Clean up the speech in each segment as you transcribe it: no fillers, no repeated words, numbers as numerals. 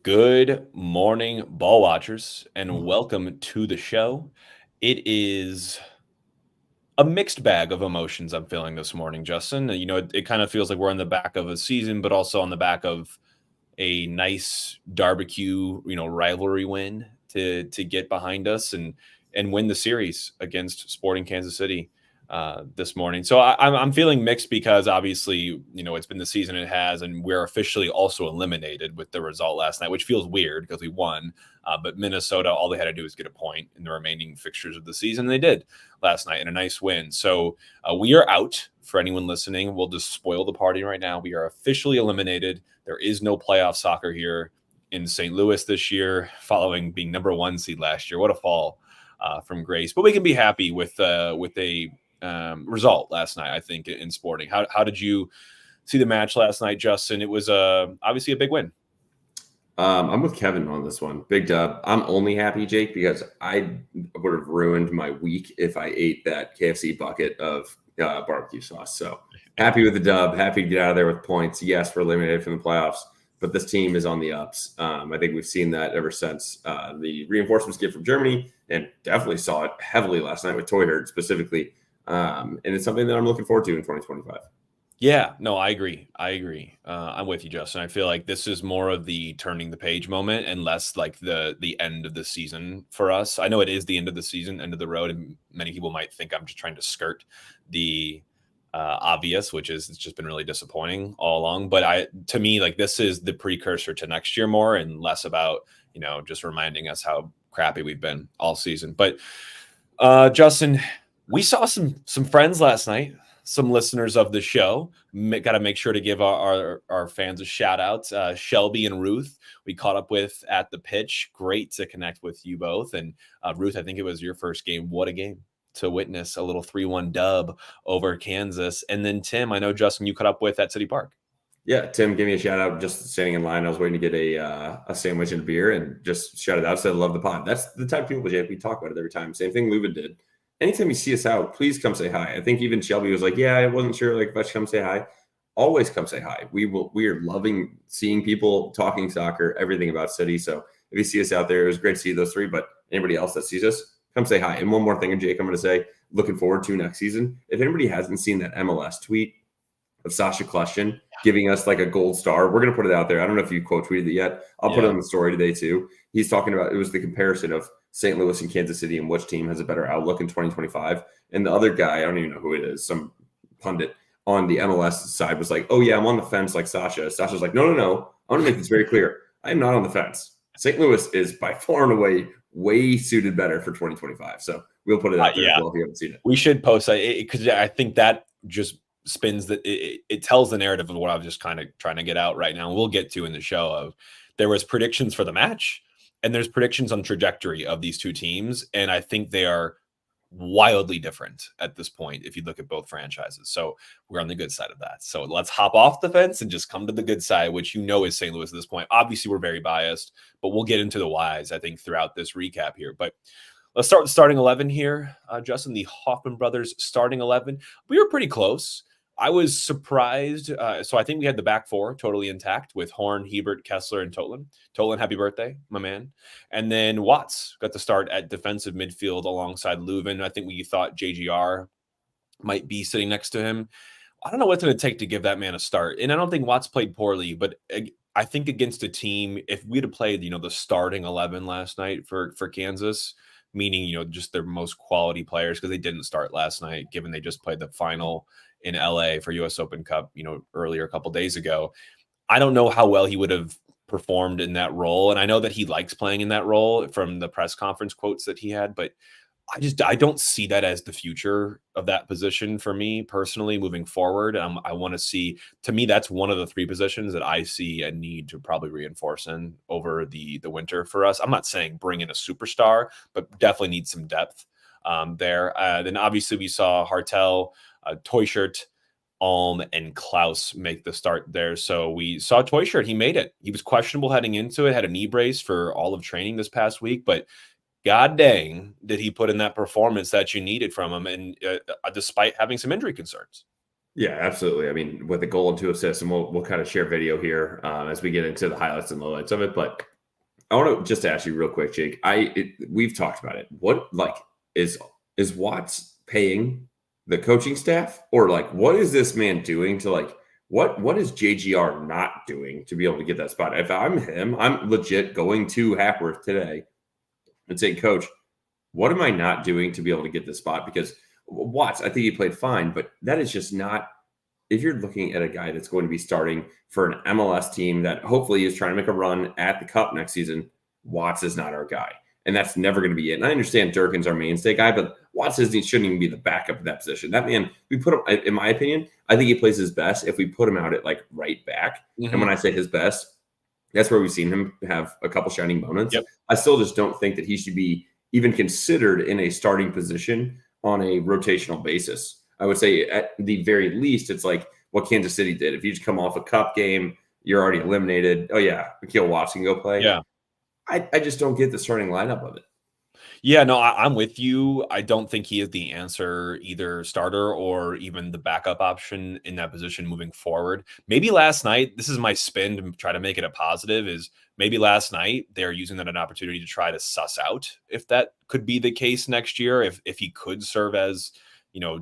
Good morning, ball watchers, and welcome to the show. It is a mixed bag of emotions I'm feeling this morning, Justin. It kind of feels like we're on the back of a season, but also on the back of a nice barbecue, rivalry win to get behind us and win the series against Sporting Kansas City this morning. So I'm feeling mixed because obviously it's been the season it has, and we're officially also eliminated with the result last night, which feels weird because we won. But Minnesota, all they had to do was get a point in the remaining fixtures of the season. And they did last night in a nice win. So we are out. For anyone listening, we'll just spoil the party right now. We are officially eliminated. There is no playoff soccer here in St. Louis this year, following being number 1 seed last year. What a fall from grace! But we can be happy with a result last night, I think, in Sporting. How did you see the match last night, Justin? It was obviously a big win. I'm with Kevin on this one. Big dub. I'm only happy, Jake, because I would have ruined my week if I ate that KFC bucket of barbecue sauce. So happy with the dub. Happy to get out of there with points. Yes, we're eliminated from the playoffs, but this team is on the ups. I think we've seen that ever since the reinforcements get from Germany, and definitely saw it heavily last night with Toyherd specifically. And it's something that I'm looking forward to in 2025. Yeah, no, I agree. I'm with you, Justin. I feel like this is more of the turning the page moment and less like the end of the season for us. I know it is the end of the season, end of the road, and many people might think I'm just trying to skirt the obvious, which is it's just been really disappointing all along. But to me, like this is the precursor to next year more and less about, just reminding us how crappy we've been all season. But Justin, we saw some friends last night. Some listeners of the show. Got to make sure to give our fans a shout out. Shelby and Ruth, we caught up with at the pitch. Great to connect with you both. And Ruth, I think it was your first game. What a game to witness, a little 3-1 dub over Kansas. And then Tim, I know, Justin, you caught up with at City Park. Yeah, Tim, give me a shout out. Just standing in line, I was waiting to get a sandwich and a beer, and just shouted out, said, "Love the pod." That's the type of people, Jake, we talk about it every time. Same thing Leuven did. Anytime you see us out, please come say hi. I think even Shelby was like, "Yeah, I wasn't sure if I should come say hi." Always come say hi. We are loving seeing people talking soccer, everything about City. So if you see us out there, it was great to see those three. But anybody else that sees us, come say hi. And one more thing, Jake, I'm going to say, looking forward to next season. If anybody hasn't seen that MLS tweet of Sasha Kleshin giving us like a gold star, we're going to put it out there. I don't know if you quote tweeted it yet. I'll put it on the story today too. He's talking about, it was the comparison of St. Louis and Kansas City and which team has a better outlook in 2025. And the other guy, I don't even know who it is, some pundit on the MLS side was like, "Oh yeah, I'm on the fence like Sasha." Sasha's like, No. I want to make this very clear. I am not on the fence. St. Louis is by far and away way suited better for 2025. So we'll put it out there as well if you haven't seen it. We should post it because I think that just spins that it tells the narrative of what I was just kind of trying to get out right now. We'll get to in the show of there was predictions for the match and there's predictions on trajectory of these two teams. And I think they are wildly different at this point if you look at both franchises. So we're on the good side of that. So let's hop off the fence and just come to the good side, which is St. Louis at this point. Obviously, we're very biased, but we'll get into the whys, I think, throughout this recap here. But let's start with starting 11 here. Justin, the Hoffman brothers starting 11. We were pretty close. I was surprised. So I think we had the back four totally intact with Horn, Hebert, Kessler, and Totlin. Totlin, happy birthday, my man. And then Watts got to start at defensive midfield alongside Leuven. I think we thought JGR might be sitting next to him. I don't know what's going to take to give that man a start. And I don't think Watts played poorly, but I think against a team, if we'd have played, the starting 11 last night for Kansas, meaning, just their most quality players, because they didn't start last night, given they just played the final in LA for US Open Cup, earlier a couple days ago. I don't know how well he would have performed in that role. And I know that he likes playing in that role from the press conference quotes that he had, but I don't see that as the future of that position for me personally moving forward. I want to see, to me, that's one of the three positions that I see a need to probably reinforce in over the winter for us. I'm not saying bring in a superstar, but definitely need some depth there. Then obviously we saw Hartel, Toyshirt, Alm, and Klaus make the start there. So we saw Toyshirt. He made it. He was questionable heading into it, had a knee brace for all of training this past week, but God dang, did he put in that performance that you needed from him, and despite having some injury concerns. Yeah, absolutely. I mean, with a goal and 2 assists, and we'll kind of share video here as we get into the highlights and lowlights of it. But I want to just ask you real quick, Jake. We've talked about it. What is Watts paying the coaching staff, or what is this man doing to what is JGR not doing to be able to get that spot? If I'm him, I'm legit going to Hackworth today and saying, Coach, what am I not doing to be able to get this spot? Because Watts, I think he played fine, but that is just not. If you're looking at a guy that's going to be starting for an MLS team that hopefully is trying to make a run at the Cup next season, Watts is not our guy. And that's never going to be it. And I understand Durkin's our mainstay guy, but Watts shouldn't even be the backup of that position. That man, we put him, in my opinion, I think he plays his best if we put him out at right back. Mm-hmm. And when I say his best, that's where we've seen him have a couple shining moments. Yep. I still just don't think that he should be even considered in a starting position on a rotational basis. I would say at the very least, it's like what Kansas City did. If you just come off a Cup game, you're already eliminated. Oh, yeah, Akil Watts can go play. Yeah. I just don't get the starting lineup of it. Yeah, no, I'm with you. I don't think he is the answer, either starter or even the backup option in that position moving forward. Maybe last night, this is my spin to try to make it a positive, is maybe last night they're using that an opportunity to try to suss out if that could be the case next year, if he could serve as,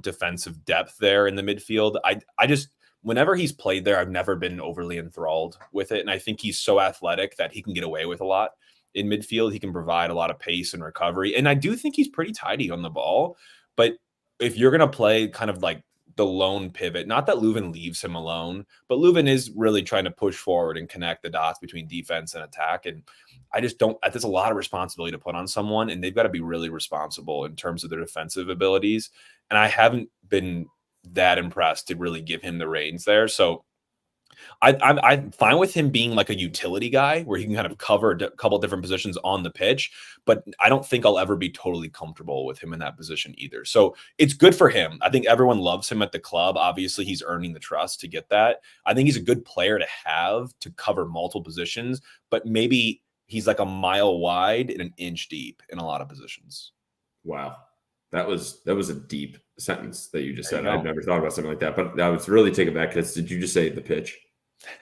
defensive depth there in the midfield. I just, whenever he's played there, I've never been overly enthralled with it. And I think he's so athletic that he can get away with a lot in midfield. He can provide a lot of pace and recovery. And I do think he's pretty tidy on the ball. But if you're going to play kind of like the lone pivot, not that Leuven leaves him alone, but Leuven is really trying to push forward and connect the dots between defense and attack. And I just don't, there's a lot of responsibility to put on someone, and they've got to be really responsible in terms of their defensive abilities. And I haven't been that impressed to really give him the reins there. So I'm fine with him being like a utility guy where he can kind of cover a couple different positions on the pitch, but I don't think I'll ever be totally comfortable with him in that position either. So it's good for him. I think everyone loves him at the club. Obviously, he's earning the trust to get that. I think he's a good player to have to cover multiple positions, but maybe he's like a mile wide and an inch deep in a lot of positions. Wow. That was a deep sentence that you just said. I've never thought about something like that, but I was really taken back because did you just say the pitch?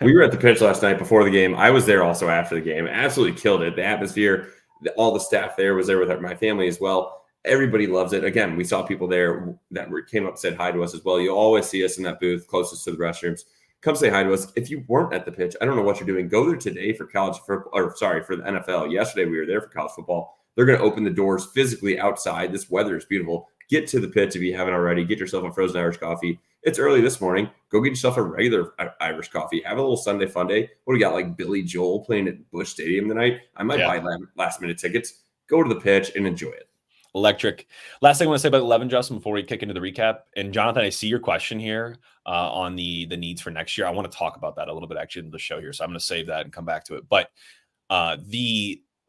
We were at the pitch last night before the game. I was there also after the game. Absolutely killed it. The atmosphere, all the staff there was there with my family as well. Everybody loves it. Again, we saw people there that came up and said hi to us as well. You always see us in that booth closest to the restrooms. Come say hi to us. If you weren't at the pitch, I don't know what you're doing. Go there today for for the NFL. Yesterday we were there for college football. They're going to open the doors physically outside. This weather is beautiful. Get to the pitch if you haven't already. Get yourself a frozen Irish coffee. It's early this morning. Go get yourself a regular Irish coffee. Have a little Sunday fun day. What do we got? Like Billy Joel playing at Busch Stadium tonight? I might buy last minute tickets. Go to the pitch and enjoy it. Electric. Last thing I want to say about 11, Justin, before we kick into the recap. And Jonathan, I see your question here on the needs for next year. I want to talk about that a little bit actually in the show here. So I'm going to save that and come back to it. But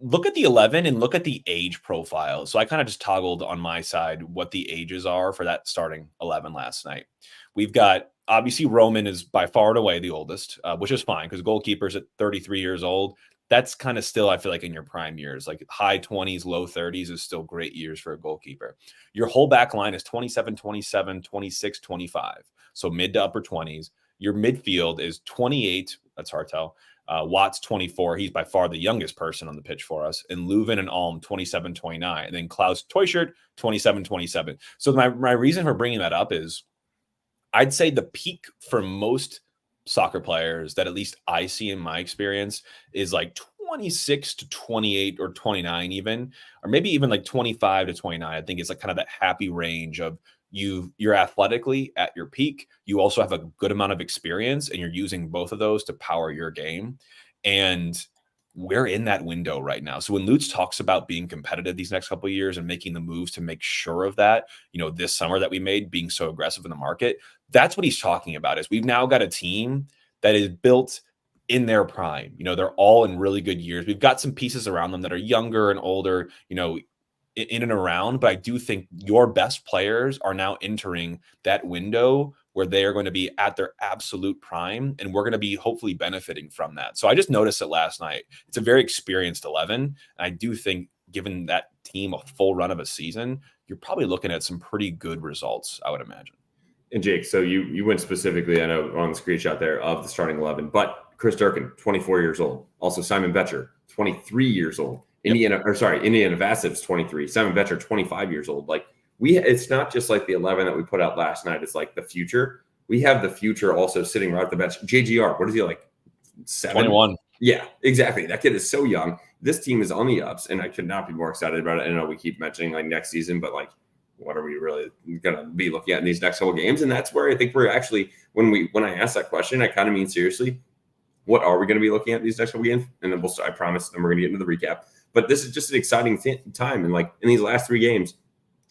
look at the 11 and look at the age profile. So I kind of just toggled on my side what the ages are for that starting 11 last night. We've got, obviously, Roman is by far and away the oldest, which is fine because goalkeepers at 33 years old. That's kind of still, I feel like, in your prime years, like high 20s, low 30s is still great years for a goalkeeper. Your whole back line is 27, 27, 26, 25. So mid to upper 20s. Your midfield is 28. That's Hartel. Watts 24. He's by far the youngest person on the pitch for us. And Leuven and Alm 27, 29. And then Klaus Teuscher 27, 27. So my reason for bringing that up is I'd say the peak for most soccer players that at least I see in my experience is like 26 to 28 or 29 even, or maybe even like 25 to 29. I think it's like kind of that happy range of you're athletically at your peak. You also have a good amount of experience and you're using both of those to power your game. And we're in that window right now. So when Lutz talks about being competitive these next couple of years and making the moves to make sure of that, this summer that we made, being so aggressive in the market, that's what he's talking about. Is we've now got a team that is built in their prime. They're all in really good years. We've got some pieces around them that are younger and older, in and around, but I do think your best players are now entering that window where they are going to be at their absolute prime, and we're going to be hopefully benefiting from that. So I just noticed it last night. It's a very experienced 11, and I do think given that team a full run of a season, you're probably looking at some pretty good results, I would imagine. And Jake, so you went specifically, I know, on the screenshot there of the starting 11, but Chris Durkin, 24 years old. Also Simon Betcher, 23 years old. Indiana Vasev's 23. Simon Betcher, 25 years old. Like it's not just like the 11 that we put out last night. It's like the future. We have the future also sitting right at the bench. JGR, what is he like? 21. Yeah, exactly. That kid is so young. This team is on the ups, and I could not be more excited about it. I know we keep mentioning like next season, but like, what are we really going to be looking at in these next couple games? And that's where I think we're actually, when I ask that question, I kind of mean seriously, what are we going to be looking at these next couple games? And then I promise, then we're going to get into the recap. But this is just an exciting time. And like in these last 3 games,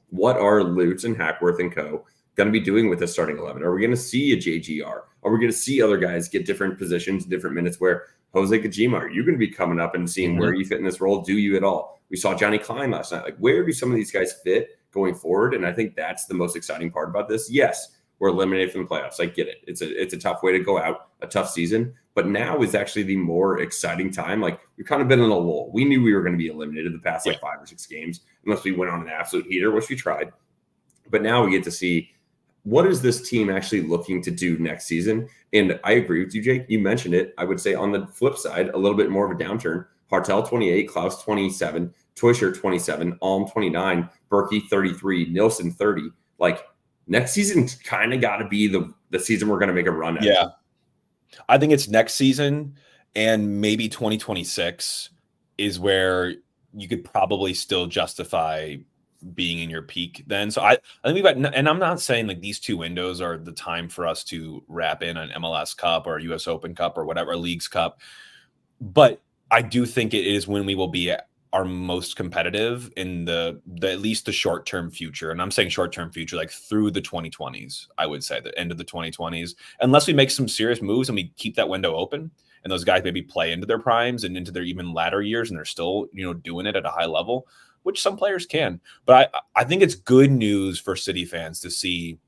what are Lutz and Hackworth and co. going to be doing with the starting 11? Are we going to see a JGR? Are we going to see other guys get different positions, different minutes where Jose Kojima, are you going to be coming up and seeing where you fit in this role? Do you at all? We saw Johnny Klein last night. Like, where do some of these guys fit going forward? And I think that's the most exciting part about this. Yes, we're eliminated from the playoffs. I get it. It's a tough way to go out, a tough season. But now is actually the more exciting time. Like, we've kind of been in a lull. We knew we were going to be eliminated the past like 5 or 6 games, unless we went on an absolute heater, which we tried. But now we get to see, what is this team actually looking to do next season? And I agree with you, Jake. You mentioned it. I would say on the flip side, a little bit more of a downturn. Hartel, 28, Klaus, 27, Teuscher, 27, Alm, 29, Berkey, 33, Nilsson, 30. Like, next season kind of got to be the season we're going to make a run at. Yeah. I think it's next season, and maybe 2026 is where you could probably still justify being in your peak then. So I think we've got, and I'm not saying like these 2 windows are the time for us to wrap in an MLS Cup or a US Open Cup or whatever, Leagues Cup. But I do think it is when we will be at our most competitive in the at least the short-term future. And I'm saying short-term future, like through the 2020s, I would say the end of the 2020s, unless we make some serious moves and we keep that window open and those guys maybe play into their primes and into their even latter years and they're still, doing it at a high level, which some players can. But I think it's good news for City fans to see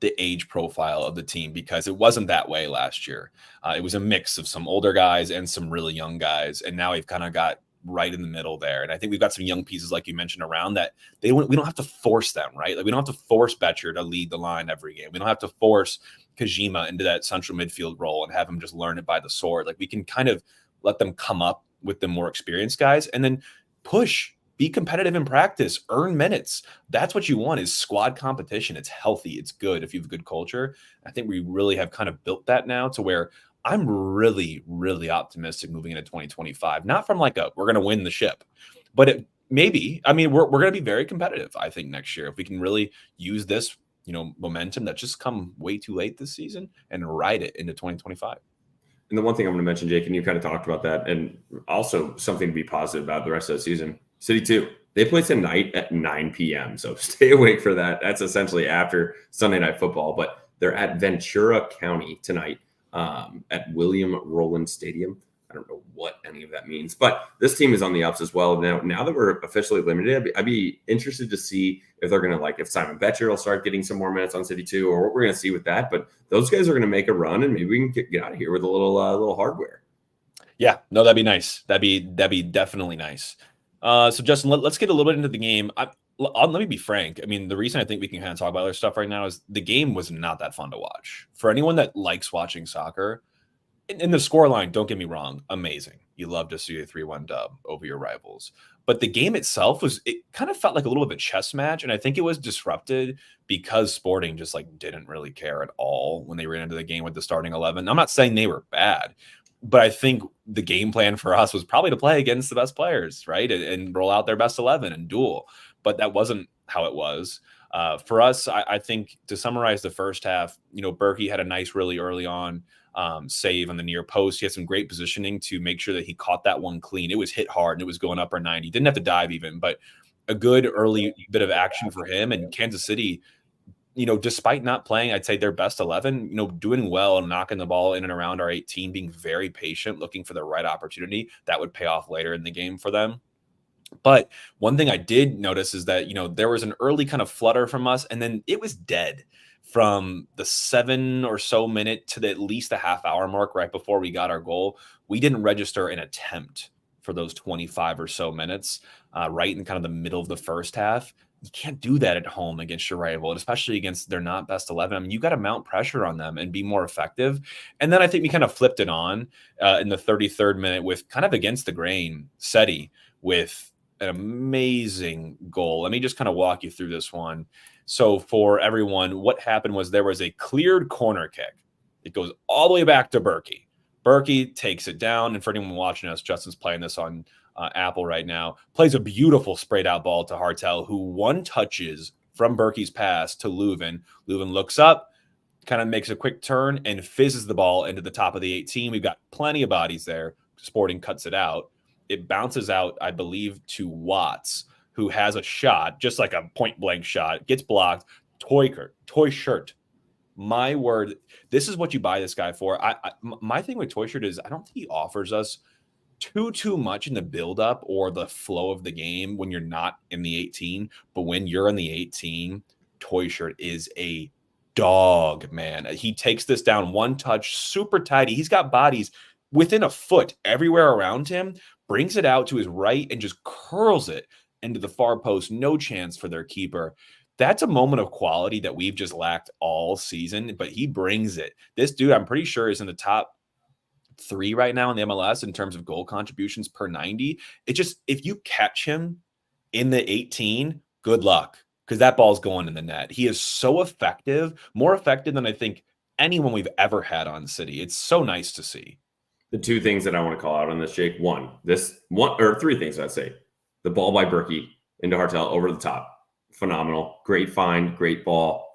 the age profile of the team, because it wasn't that way last year. It was a mix of some older guys and some really young guys. And now we've kind of got right in the middle there. And I think we've got some young pieces, like you mentioned, around that. We don't have to force them, right? Like, we don't have to force Betcher to lead the line every game. We don't have to force Kojima into that central midfield role and have him just learn it by the sword. Like, we can kind of let them come up with the more experienced guys and then push. Be competitive in practice, earn minutes. That's what you want, is squad competition. It's healthy. It's good if you have a good culture. I think we really have kind of built that now to where I'm really, really optimistic moving into 2025. Not from like we're going to win the ship, but maybe, I mean, we're going to be very competitive, I think, next year. If we can really use this, momentum that just come way too late this season and ride it into 2025. And the one thing I'm going to mention, Jake, and you kind of talked about that, and also something to be positive about the rest of the season. City 2, they play tonight at 9 p.m. So stay awake for that. That's essentially after Sunday Night Football, but they're at Ventura County tonight at William Rowland Stadium. I don't know what any of that means, but this team is on the ups as well. Now that we're officially limited, I'd be interested to see if they're going to, like, if Simon Betcher will start getting some more minutes on City 2, or what we're going to see with that. But those guys are going to make a run, and maybe we can get out of here with a little hardware. Yeah, no, that'd be nice. That'd be definitely nice. So Justin, let's get a little bit into the game. Let me be frank. I mean, the reason I think we can kind of talk about other stuff right now is the game was not that fun to watch. For anyone that likes watching soccer, in the scoreline, don't get me wrong, amazing. You love to see a 3-1 dub over your rivals. But the game itself it kind of felt like a little bit of a chess match. And I think it was disrupted because Sporting just didn't really care at all when they ran into the game with the starting 11. I'm not saying they were bad, but I think the game plan for us was probably to play against the best players, right? And roll out their best 11 and duel. But that wasn't how it was. For us, I think, to summarize the first half, Berkey had a nice really early on save on the near post. He had some great positioning to make sure that he caught that one clean. It was hit hard and it was going upper 90. Didn't have to dive even, but a good early bit of action for him. And Kansas City, despite not playing, I'd say their best 11, doing well and knocking the ball in and around our 18, being very patient, looking for the right opportunity that would pay off later in the game for them. But one thing I did notice is that, there was an early kind of flutter from us, and then it was dead from the 7 or so minute to at least the half-hour mark right before we got our goal. We didn't register an attempt for those 25 or so minutes, right in kind of the middle of the first half. you can't do that at home against your rival, and especially against their not best 11. I mean, you got to mount pressure on them and be more effective. And then I think we kind of flipped it on in the 33rd minute with kind of against the grain, Seti with an amazing goal. Let me just kind of walk you through this one. So for everyone, what happened was there was a cleared corner kick. It goes all the way back to Berkey. Berkey takes it down. And for anyone watching us, Justin's playing this on Apple right now, plays a beautiful sprayed out ball to Hartel, who one touches from Berkey's pass to Leuven. Leuven looks up, kind of makes a quick turn and fizzes the ball into the top of the 18. We've got plenty of bodies there. Sporting cuts it out. It bounces out, I believe, to Watts, who has a shot, just like a point blank shot, gets blocked. Toy shirt. My word, this is what you buy this guy for. My thing with Toy Shirt is I don't think he offers us too much in the buildup or the flow of the game when you're not in the 18. But when you're in the 18, Toy Shirt is a dog, man. He takes this down one touch, super tidy. He's got bodies within a foot everywhere around him, brings it out to his right and just curls it into the far post. No chance for their keeper. That's a moment of quality that we've just lacked all season, but he brings it. This dude, I'm pretty sure, is in the top 3 right now in the MLS in terms of goal contributions per 90. It just, if you catch him in the 18, good luck, because that ball's going in the net. He is so effective, more effective than I think anyone we've ever had on City. It's so nice to see. The 2 things that I want to call out on this, Jake. Or 3 things I'd say. The ball by Berkey into Hartel over the top. Phenomenal. Great find, great ball.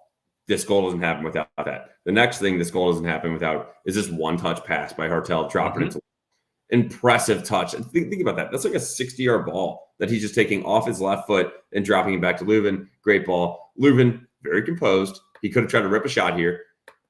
This goal doesn't happen without that. The next thing this goal doesn't happen without is this one-touch pass by Hartel, dropping it. Impressive touch. And think about that. That's like a 60-yard ball that he's just taking off his left foot and dropping it back to Leuven. Great ball. Leuven, very composed. He could have tried to rip a shot here.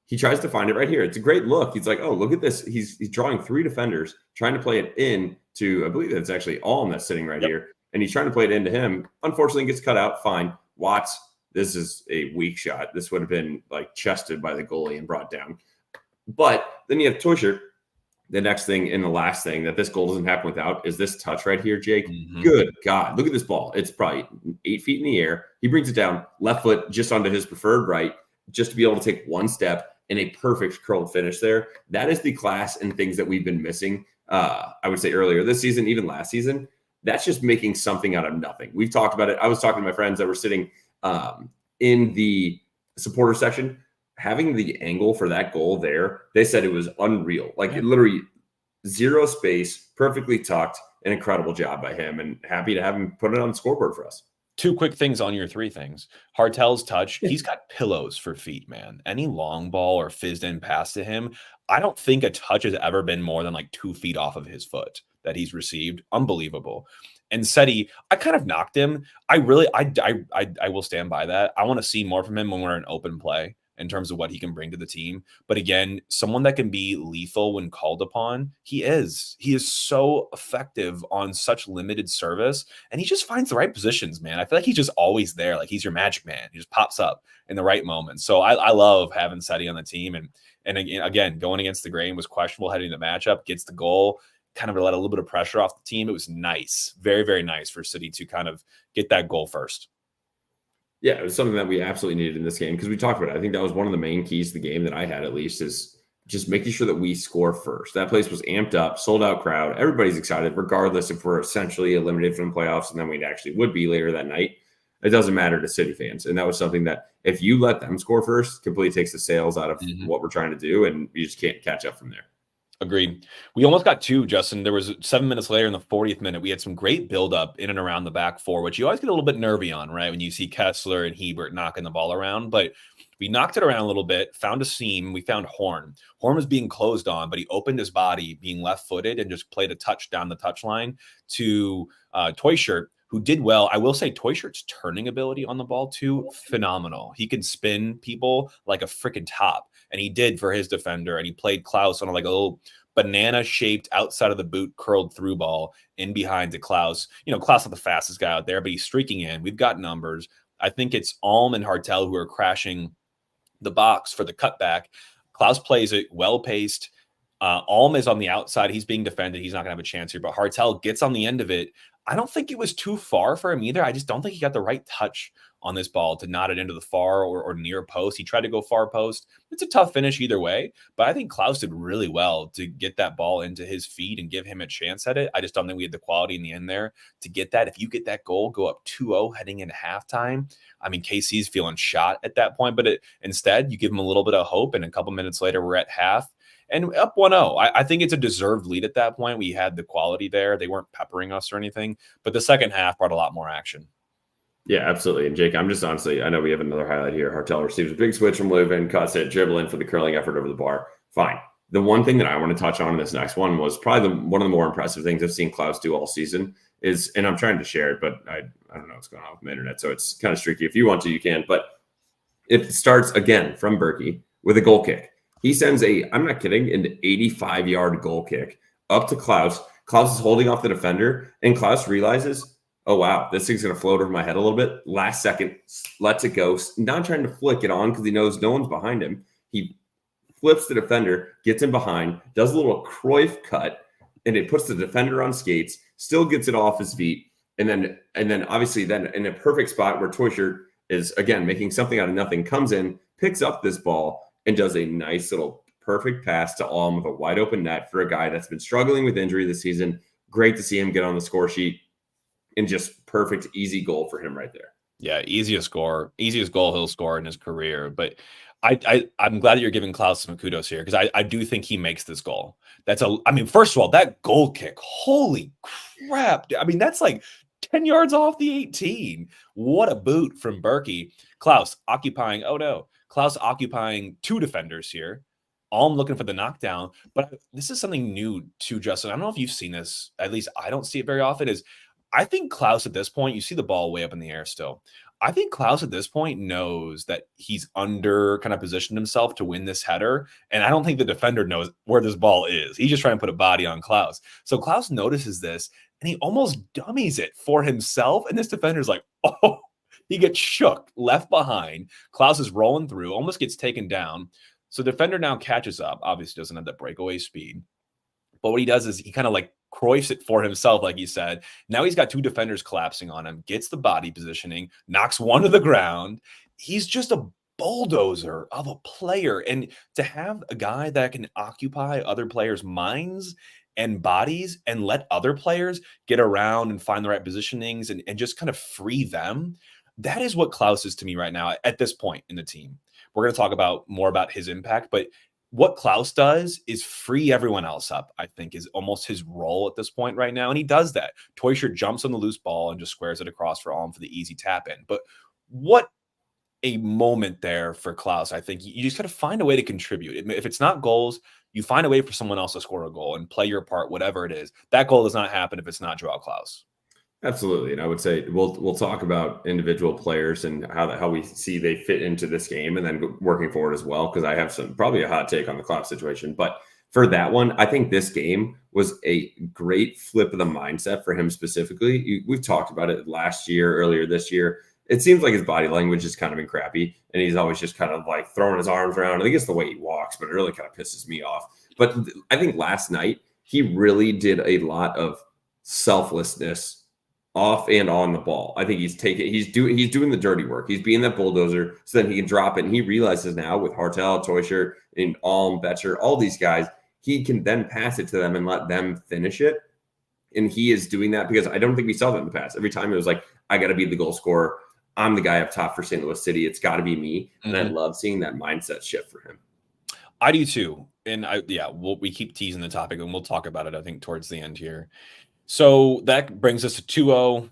He tries to find it right here. It's a great look. He's like, oh, look at this. He's drawing 3 defenders, trying to play it in to, I believe that's actually Alm that's sitting right here. And he's trying to play it into him. Unfortunately, gets cut out. Fine. Watts, this is a weak shot. This would have been like chested by the goalie and brought down. But then you have Toysher. The next thing and the last thing that this goal doesn't happen without is this touch right here, Jake. Good God. Look at this ball. It's probably 8 feet in the air. He brings it down, left foot just onto his preferred right, just to be able to take one step and a perfect curled finish there. That is the class and things that we've been missing, I would say earlier this season, even last season. That's just making something out of nothing. We've talked about it. I was talking to my friends that were sitting in the supporter section. Having the angle for that goal there, they said it was unreal. Like it literally zero space, perfectly tucked, an incredible job by him, and happy to have him put it on the scoreboard for us. 2 quick things on your 3 things. Hartel's touch, he's got pillows for feet, man. Any long ball or fizzed in pass to him, I don't think a touch has ever been more than like 2 feet off of his foot that he's received. Unbelievable. And Seti, I kind of knocked him. I will stand by that. I want to see more from him when we're in open play in terms of what he can bring to the team. But again, someone that can be lethal when called upon, he is. He is so effective on such limited service, and he just finds the right positions, man. I feel like he's just always there. Like he's your magic man. He just pops up in the right moment. So I love having Seti on the team. And again, going against the grain was questionable heading to the matchup, gets the goal, kind of let a little bit of pressure off the team. It was nice. Very, very nice for City to kind of get that goal first. Yeah, it was something that we absolutely needed in this game because we talked about it. I think that was one of the main keys to the game that I had, at least, is just making sure that we score first. That place was amped up, sold out crowd. Everybody's excited, regardless if we're essentially eliminated from the playoffs, and then we actually would be later that night. It doesn't matter to City fans. And that was something that if you let them score first, completely takes the sails out of what we're trying to do, and you just can't catch up from there. Agreed. We almost got 2, Justin. There was 7 minutes later in the 40th minute. We had some great buildup in and around the back 4, which you always get a little bit nervy on, right? When you see Kessler and Hebert knocking the ball around. But we knocked it around a little bit, found a seam. We found Horn. Horn was being closed on, but he opened his body, being left-footed, and just played a touch down the touchline to Toyshirt, who did well. I will say Toyshirt's turning ability on the ball, too, phenomenal. He can spin people like a freaking top. And he did for his defender, and he played Klaus on like a little banana-shaped outside of the boot curled through ball in behind to Klaus. You know, Klaus is the fastest guy out there, but he's streaking in. We've got numbers. I think it's Alm and Hartel who are crashing the box for the cutback. Klaus plays it well-paced. Alm is on the outside. He's being defended. He's not going to have a chance here. But Hartel gets on the end of it. I don't think it was too far for him either. I just don't think he got the right touch on this ball to knot it into the far or near post. He tried to go far post. It's a tough finish either way. But I think Klaus did really well to get that ball into his feet and give him a chance at it. I just don't think we had the quality in the end there to get that. If you get that goal, go up 2-0 heading into halftime. I mean, KC's feeling shot at that point. But instead, you give him a little bit of hope. And a couple minutes later, we're at half. And up 1-0. I think it's a deserved lead at that point. We had the quality there. They weren't peppering us or anything. But the second half brought a lot more action. Yeah, absolutely. And Jake, I'm just honestly, I know we have another highlight here. Hartel receives a big switch from Leuven, cuts it, dribble in for the curling effort over the bar. Fine. The one thing that I want to touch on in this next one was probably one of the more impressive things I've seen Klaus do all season is, and I'm trying to share it, but I don't know what's going on with my internet, so it's kind of streaky. If you want to, you can. But it starts again from Berkey with a goal kick. He sends I'm not kidding, an 85-yard goal kick up to Klaus. Klaus is holding off the defender, and Klaus realizes, oh, wow, this thing's going to float over my head a little bit. Last second, lets it go. Not trying to flick it on because he knows no one's behind him. He flips the defender, gets him behind, does a little Cruyff cut, and it puts the defender on skates, still gets it off his feet. And then obviously then in a perfect spot where Teuscher is, again, making something out of nothing, comes in, picks up this ball, and does a nice little perfect pass to Alm with a wide open net for a guy that's been struggling with injury this season. Great to see him get on the score sheet, and just perfect, easy goal for him right there. Yeah, easiest goal he'll score in his career. But I'm glad that you're giving Klaus some kudos here because I do think he makes this goal. I mean, first of all, that goal kick, holy crap. I mean, that's like 10 yards off the 18. What a boot from Berkey. Klaus occupying two defenders here. Alm looking for the knockdown. But this is something new to Justin. I don't know if you've seen this. At least I don't see it very often. I think Klaus at this point, you see the ball way up in the air still. I think Klaus at this point knows that he's under kind of positioned himself to win this header. And I don't think the defender knows where this ball is. He's just trying to put a body on Klaus. So Klaus notices this and he almost dummies it for himself. And this defender's like, oh, he gets shook, left behind. Klaus is rolling through, almost gets taken down. So the defender now catches up, obviously doesn't have that breakaway speed. But what he does is he kind of like Cruyffs it for himself, like he said. Now he's got two defenders collapsing on him, gets the body positioning, knocks one to the ground. He's just a bulldozer of a player. And to have a guy that can occupy other players' minds and bodies and let other players get around and find the right positionings and just kind of free them, that is what Klaus is to me right now at this point in the team. We're going to talk more about his impact, but what Klaus does is free everyone else up, I think, is almost his role at this point right now. And he does that. Teuscher jumps on the loose ball and just squares it across for Alm for the easy tap in. But what a moment there for Klaus. I think you just got to find a way to contribute. If it's not goals, you find a way for someone else to score a goal and play your part, whatever it is. That goal does not happen if it's not Joao Klaus. Absolutely. And I would say we'll talk about individual players and how we see they fit into this game and then working forward as well, because I have probably a hot take on the Klaus situation. But for that one, I think this game was a great flip of the mindset for him specifically. We've talked about it last year, earlier this year. It seems like his body language has kind of been crappy, and he's always just kind of like throwing his arms around. I think it's the way he walks, but it really kind of pisses me off. But I think last night he really did a lot of selflessness off and on the ball. I think he's doing the dirty work. He's being that bulldozer so that he can drop it. And he realizes now with Hartel, Teuscher, and Alm, Betcher, all these guys, he can then pass it to them and let them finish it. And he is doing that because I don't think we saw that in the past. Every time it was like, I got to be the goal scorer. I'm the guy up top for St. Louis City. It's got to be me. And I love seeing that mindset shift for him. I do too. And we keep teasing the topic and we'll talk about it, I think, towards the end here. So that brings us to 2-0.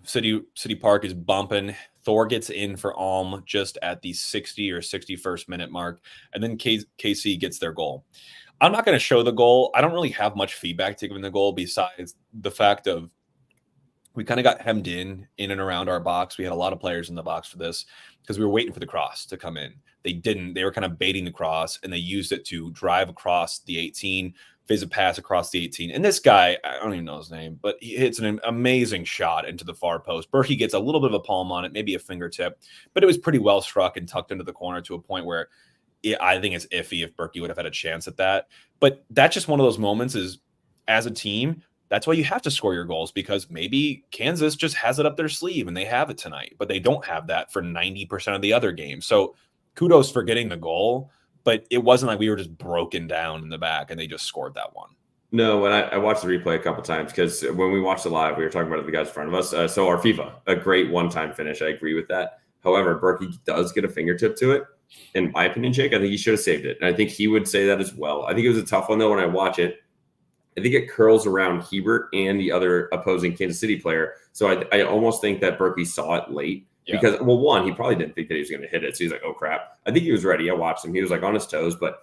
City Park is bumping. Thor gets in for Alm just at the 60 or 61st minute mark. And then KC gets their goal. I'm not going to show the goal. I don't really have much feedback to give in the goal besides the fact of we kind of got hemmed in and around our box. We had a lot of players in the box for this because we were waiting for the cross to come in. They didn't. They were kind of baiting the cross, and they used it to drive across the 18, phase a pass across the 18. And this guy, I don't even know his name, but he hits an amazing shot into the far post. Berkey gets a little bit of a palm on it, maybe a fingertip, but it was pretty well struck and tucked into the corner to a point where I think it's iffy if Berkey would have had a chance at that. But that's just one of those moments is as a team, that's why you have to score your goals, because maybe Kansas just has it up their sleeve and they have it tonight, but they don't have that for 90% of the other games. So kudos for getting the goal, but it wasn't like we were just broken down in the back and they just scored that one. No, when I watched the replay a couple times, because when we watched it live, we were talking about the guys in front of us. So our FIFA, a great one-time finish. I agree with that. However, Berkey does get a fingertip to it. In my opinion, Jake, I think he should have saved it. And I think he would say that as well. I think it was a tough one, though, when I watch it. I think it curls around Hebert and the other opposing Kansas City player. So I almost think that Berkey saw it late. Yeah. Because, well, one, he probably didn't think that he was going to hit it. So he's like, oh, crap. I think he was ready. I watched him. He was like on his toes. But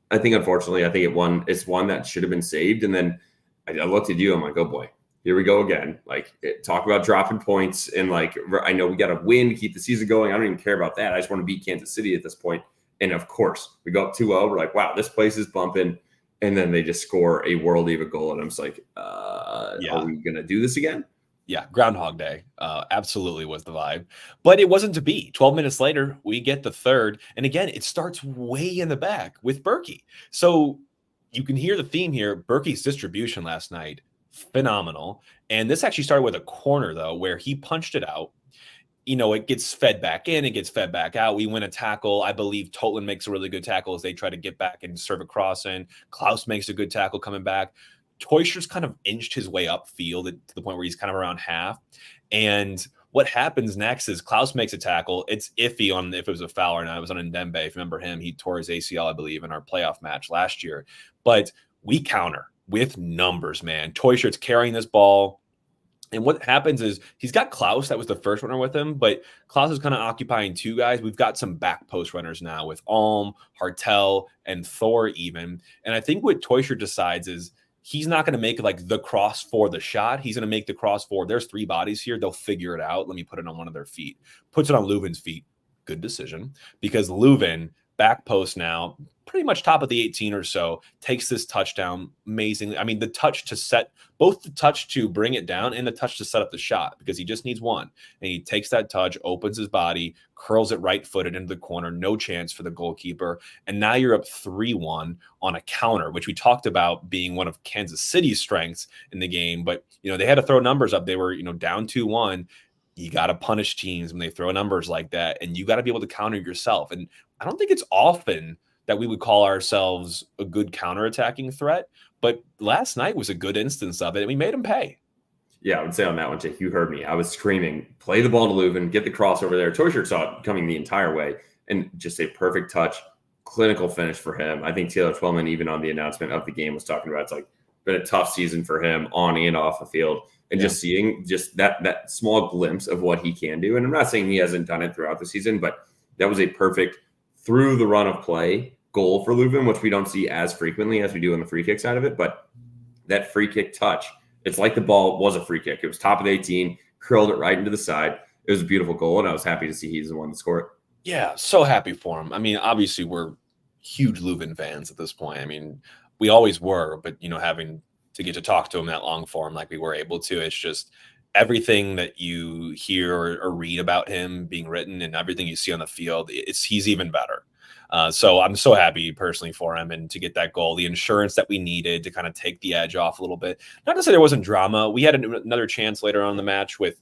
I think, unfortunately, it's one that should have been saved. And then I looked at you. I'm like, oh, boy, here we go again. Like, talk about dropping points. And, like, I know we got to win to keep the season going. I don't even care about that. I just want to beat Kansas City at this point. And, of course, we go up 2-0. We're like, wow, this place is bumping. And then they just score a world of a goal. And I'm just like, are we going to do this again? Yeah, Groundhog Day absolutely was the vibe. But it wasn't to be. 12 minutes later, we get the third. And again, it starts way in the back with Berkey. So you can hear the theme here. Berkey's distribution last night, phenomenal. And this actually started with a corner, though, where he punched it out. You know, it gets fed back in, it gets fed back out. We win a tackle. I believe Totland makes a really good tackle as they try to get back and serve a cross in. Klaus makes a good tackle coming back. Toyster's kind of inched his way upfield to the point where he's kind of around half. And what happens next is Klaus makes a tackle. It's iffy on if it was a foul or not. It was on Ndembe. If you remember him, he tore his ACL, I believe, in our playoff match last year. But we counter with numbers, man. Toyster's carrying this ball. And what happens is he's got Klaus. That was the first runner with him, but Klaus is kind of occupying two guys. We've got some back post runners now with Alm, Hartel, and Thor even. And I think what Toyster decides is he's not going to make like the cross for the shot. He's going to make the cross for, there's three bodies here. They'll figure it out. Let me put it on one of their feet. Puts it on Leuven's feet. Good decision, because Leuven, back post now, pretty much top of the 18 or so, takes this touchdown amazingly. I mean, the touch to set, both the touch to bring it down and the touch to set up the shot, because he just needs one. And he takes that touch, opens his body, curls it right-footed into the corner, no chance for the goalkeeper. And now you're up 3-1 on a counter, which we talked about being one of Kansas City's strengths in the game. But, you know, they had to throw numbers up. They were, you know, down 2-1. You got to punish teams when they throw numbers like that, and you got to be able to counter yourself. And I don't think it's often that we would call ourselves a good counterattacking threat, but last night was a good instance of it, and we made them pay. Yeah, I would say on that one, Jake, you heard me. I was screaming, play the ball to Leuven, get the cross over there. Toysher saw it coming the entire way, and just a perfect touch, clinical finish for him. I think Taylor Twellman, even on the announcement of the game, was talking about it's like been a tough season for him on and off the field. And just seeing just that small glimpse of what he can do. And I'm not saying he hasn't done it throughout the season, but that was a perfect through the run of play goal for Leuven, which we don't see as frequently as we do on the free kick side of it. But that free kick touch, it's like the ball was a free kick. It was top of the 18, curled it right into the side. It was a beautiful goal, and I was happy to see he's the one that scored it. Yeah, so happy for him. I mean, obviously we're huge Leuven fans at this point. I mean, we always were, but, you know, having to get to talk to him that long for him like we were able to, it's just everything that you hear or read about him being written and everything you see on the field, he's even better. So I'm so happy personally for him, and to get that goal, the insurance that we needed to kind of take the edge off a little bit. Not to say there wasn't drama. We had another chance later on in the match with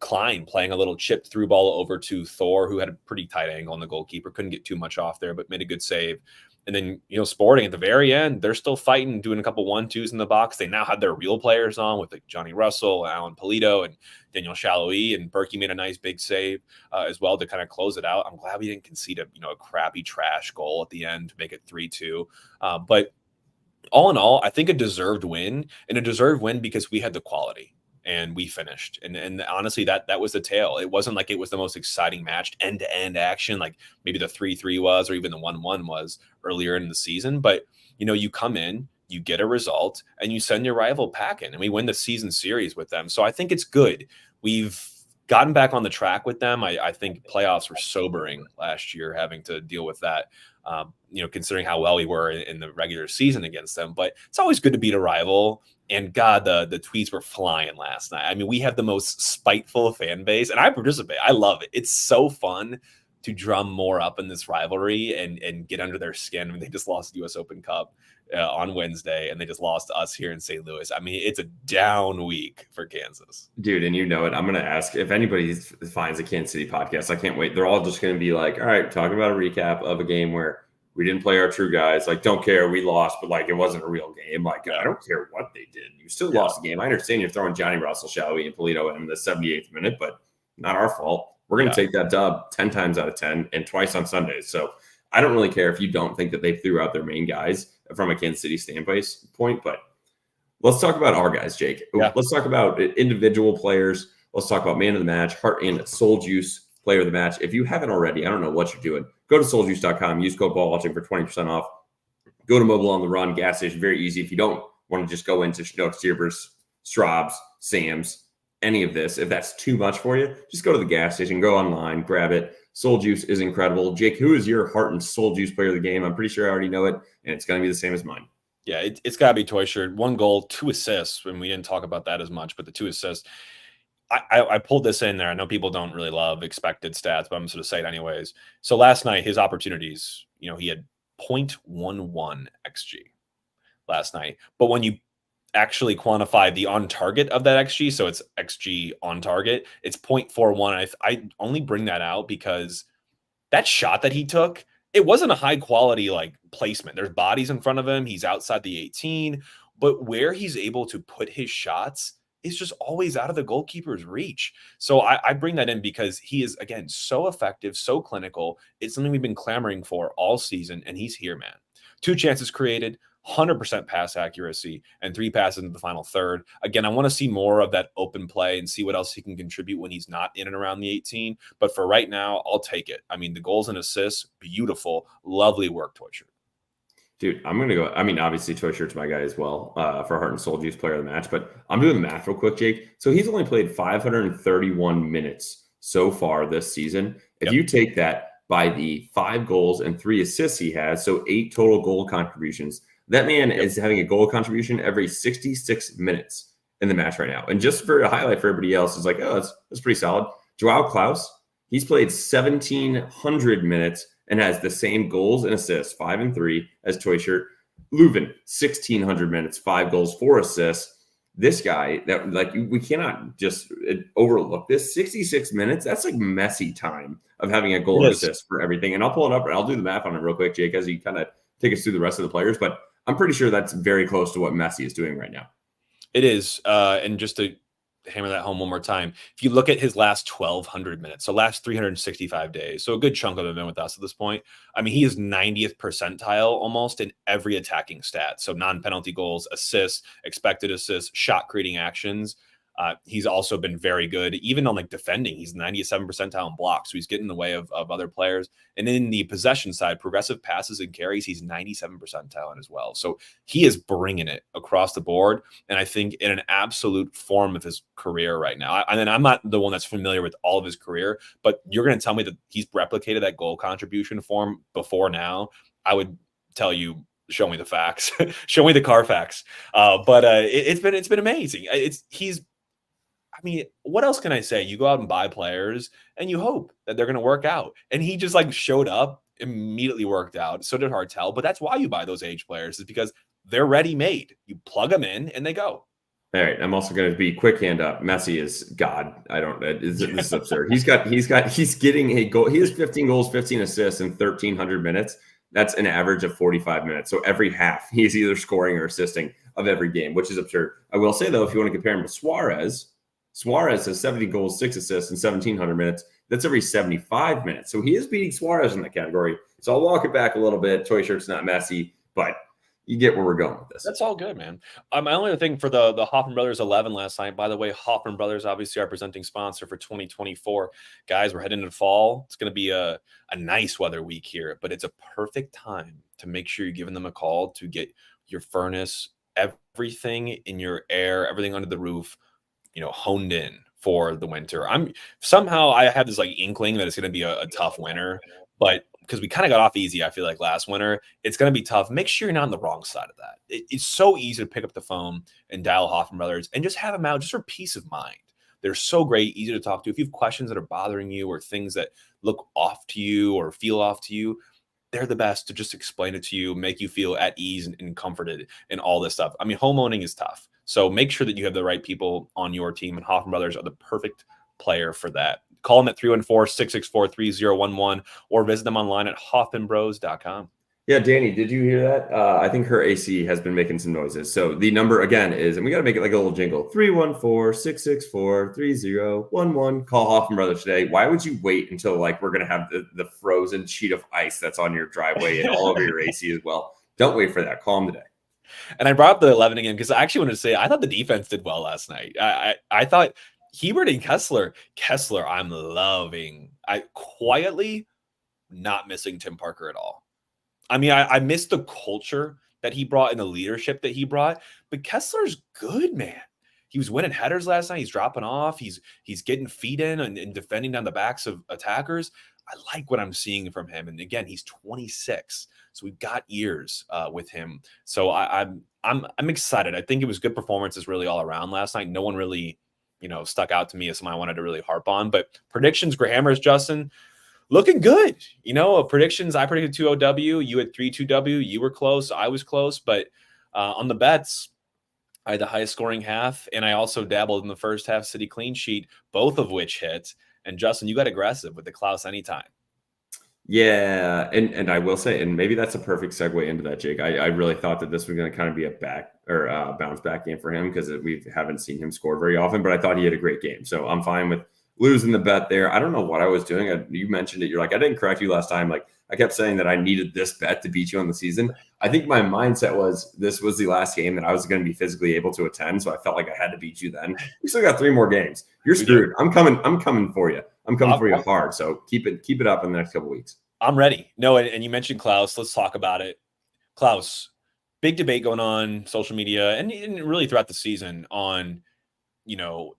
Klein playing a little chip through ball over to Thor, who had a pretty tight angle on the goalkeeper. Couldn't get too much off there, but made a good save. And then, you know, Sporting at the very end, they're still fighting, doing a couple 1-2s in the box. They now have their real players on with like Johnny Russell, Alan Polito, and Daniel Shaloi, and Berkey made a nice big save as well to kind of close it out. I'm glad we didn't concede a crappy trash goal at the end to make it 3-2. But all in all, I think a deserved win, and a deserved win because we had the quality. And we finished. And honestly, that was the tale. It wasn't like it was the most exciting match, end-to-end action, like maybe the 3-3 was, or even the 1-1 was earlier in the season. But, you know, you come in, you get a result, and you send your rival packing, and we win the season series with them. So I think it's good. We've gotten back on the track with them. I think playoffs were sobering last year, having to deal with that, considering how well we were in the regular season against them. But it's always good to beat a rival. And God, the tweets were flying last night. I mean, we have the most spiteful fan base, and I participate. I love it. It's so fun to drum more up in this rivalry and get under their skin. I mean, they just lost the U.S. Open Cup on Wednesday, and they just lost to us here in St. Louis. I mean, it's a down week for Kansas. Dude, and you know it. I'm going to ask if anybody finds a Kansas City podcast. I can't wait. They're all just going to be like, all right, talking about a recap of a game where we didn't play our true guys. Like, don't care. We lost, but like, it wasn't a real game. Like, I don't care what they did. You still lost the game. I understand you're throwing Johnny Russell, Shelby, and Polito in the 78th minute, but not our fault. We're going to take that dub 10 times out of 10 and twice on Sundays. So I don't really care if you don't think that they threw out their main guys from a Kansas City standpoint, but let's talk about our guys, Jake. Yeah. Let's talk about individual players. Let's talk about man of the match, heart and soul juice player of the match. If you haven't already, I don't know what you're doing. Go to souljuice.com, use code BALLWATCHING for 20% off. Go to Mobile on the Run, gas station, very easy. If you don't want to just go into Schnucks, Searbers, Straub's, Sam's, any of this, if that's too much for you, just go to the gas station, go online, grab it. Soul Juice is incredible. Jake, who is your heart and soul juice player of the game? I'm pretty sure I already know it, and it's going to be the same as mine. Yeah, it's got to be Toy Shirt. 1 goal, 2 assists, and we didn't talk about that as much, but the 2 assists. I pulled this in there. I know people don't really love expected stats, but I'm just going to say it anyways. So last night, his opportunities, he had 0.11 XG last night. But when you actually quantify the on target of that XG, so it's XG on target, it's 0.41. I only bring that out because that shot that he took, it wasn't a high quality placement. There's bodies in front of him. He's outside the 18, but where he's able to put his shots is just always out of the goalkeeper's reach. So I bring that in because he is, again, so effective, so clinical. It's something we've been clamoring for all season, and he's here, man. 2 chances created, 100% pass accuracy, and 3 passes in the final third. Again, I want to see more of that open play and see what else he can contribute when he's not in and around the 18. But for right now, I'll take it. I mean, the goals and assists, beautiful, lovely work, Toy Shirt. Dude, I'm going to go. I mean, obviously, Toy Shirt's my guy as well for heart and soul juice player of the match. But I'm doing the math real quick, Jake. So he's only played 531 minutes so far this season. If you take that by the 5 goals and 3 assists he has, so 8 total goal contributions, that man is having a goal contribution every 66 minutes in the match right now. And just for a highlight for everybody else, is like, oh, that's pretty solid. Joao Klaus, he's played 1,700 minutes and has the same goals and assists, 5 and 3, as Toy Shirt. Leuven, 1,600 minutes, 5 goals, 4 assists. This guy, that we cannot just overlook this. 66 minutes, that's like Messi time of having a goal and assist for everything. And I'll pull it up and I'll do the math on it real quick, Jake, as you kind of take us through the rest of the players. But I'm pretty sure that's very close to what Messi is doing right now. It is. And just to hammer that home one more time, if you look at his last 1,200 minutes, so last 365 days, so a good chunk of them been with us at this point. I mean, he is 90th percentile almost in every attacking stat. So non-penalty goals, assists, expected assists, shot creating actions. He's also been very good, even on defending. He's 97th percentile in blocks, so he's getting in the way of other players. And in the possession side, progressive passes and carries, he's 97th percentile in as well. So he is bringing it across the board, and I think in an absolute form of his career right now. And I'm not the one that's familiar with all of his career, but you're going to tell me that he's replicated that goal contribution form before now. I would tell you, show me the facts, show me the Carfax. But it's been amazing. I mean, what else can I say? You go out and buy players and you hope that they're going to work out. And he just showed up, immediately worked out. So did Hartel. But that's why you buy those age players, is because they're ready made. You plug them in and they go. All right. I'm also going to be quick hand up. Messi is God. This is absurd. He's getting a goal. He has 15 goals, 15 assists in 1,300 minutes. That's an average of 45 minutes. So every half he's either scoring or assisting of every game, which is absurd. I will say though, if you want to compare him to Suarez has 70 goals, 6 assists in 1,700 minutes. That's every 75 minutes. So he is beating Suarez in that category. So I'll walk it back a little bit. Toy Shirt's not Messi, but you get where we're going with this. That's all good, man. My only other thing for the Hoffman Brothers 11 last night, by the way, Hoffman Brothers, obviously our presenting sponsor for 2024. Guys, we're heading into fall. It's going to be a nice weather week here, but it's a perfect time to make sure you're giving them a call to get your furnace, everything in your air, everything under the roof, honed in for the winter. I have this inkling that it's going to be a tough winter, but because we kind of got off easy, I feel like last winter, it's going to be tough. Make sure you're not on the wrong side of that. It's so easy to pick up the phone and dial Hoffman Brothers and just have them out just for peace of mind. They're so great, easy to talk to. If you have questions that are bothering you or things that look off to you or feel off to you, they're the best to just explain it to you, make you feel at ease and comforted and all this stuff. I mean, home owning is tough. So make sure that you have the right people on your team, and Hoffman Brothers are the perfect player for that. Call them at 314-664-3011 or visit them online at hoffmanbros.com. Yeah, Danny, did you hear that? I think her AC has been making some noises. So the number again is, and we got to make it like a little jingle, 314-664-3011. Call Hoffman Brothers today. Why would you wait until like we're going to have the frozen sheet of ice that's on your driveway and all over your AC as well? Don't wait for that. Call them today. And I brought up the 11 again because I actually wanted to say I thought the defense did well last night. I thought Hebert and Kessler, I'm loving. I quietly not missing Tim Parker at all. I mean, I miss the culture that he brought and the leadership that he brought, but Kessler's good, man. He was winning headers last night. He's dropping off. He's getting feet in and defending down the backs of attackers. I like what I'm seeing from him. And again, he's 26, so we've got years with him. So I'm excited. I think it was good performances really all around last night. No one really, stuck out to me as someone I wanted to really harp on. But predictions, Grahammers, Justin, looking good. Predictions, I predicted 2-0W. You had 3-2W. You were close. I was close. But on the bets, I had the highest scoring half, and I also dabbled in the first half city clean sheet, both of which hit. And Justin, you got aggressive with the Klaus anytime. Yeah, and I will say, and maybe that's a perfect segue into that, Jake. I really thought that this was going to kind of be a bounce back game for him because we haven't seen him score very often, but I thought he had a great game. So I'm fine with losing the bet there. I don't know what I was doing. You mentioned it. You're like, I didn't correct you last time. Like I kept saying that I needed this bet to beat you on the season. I think my mindset was this was the last game that I was going to be physically able to attend. So I felt like I had to beat you then. We still got 3 more games. You're screwed. I'm coming for you. I'm coming for you hard. So keep it up in the next couple of weeks. I'm ready. No, and you mentioned Klaus. Let's talk about it. Klaus, big debate going on social media and really throughout the season on,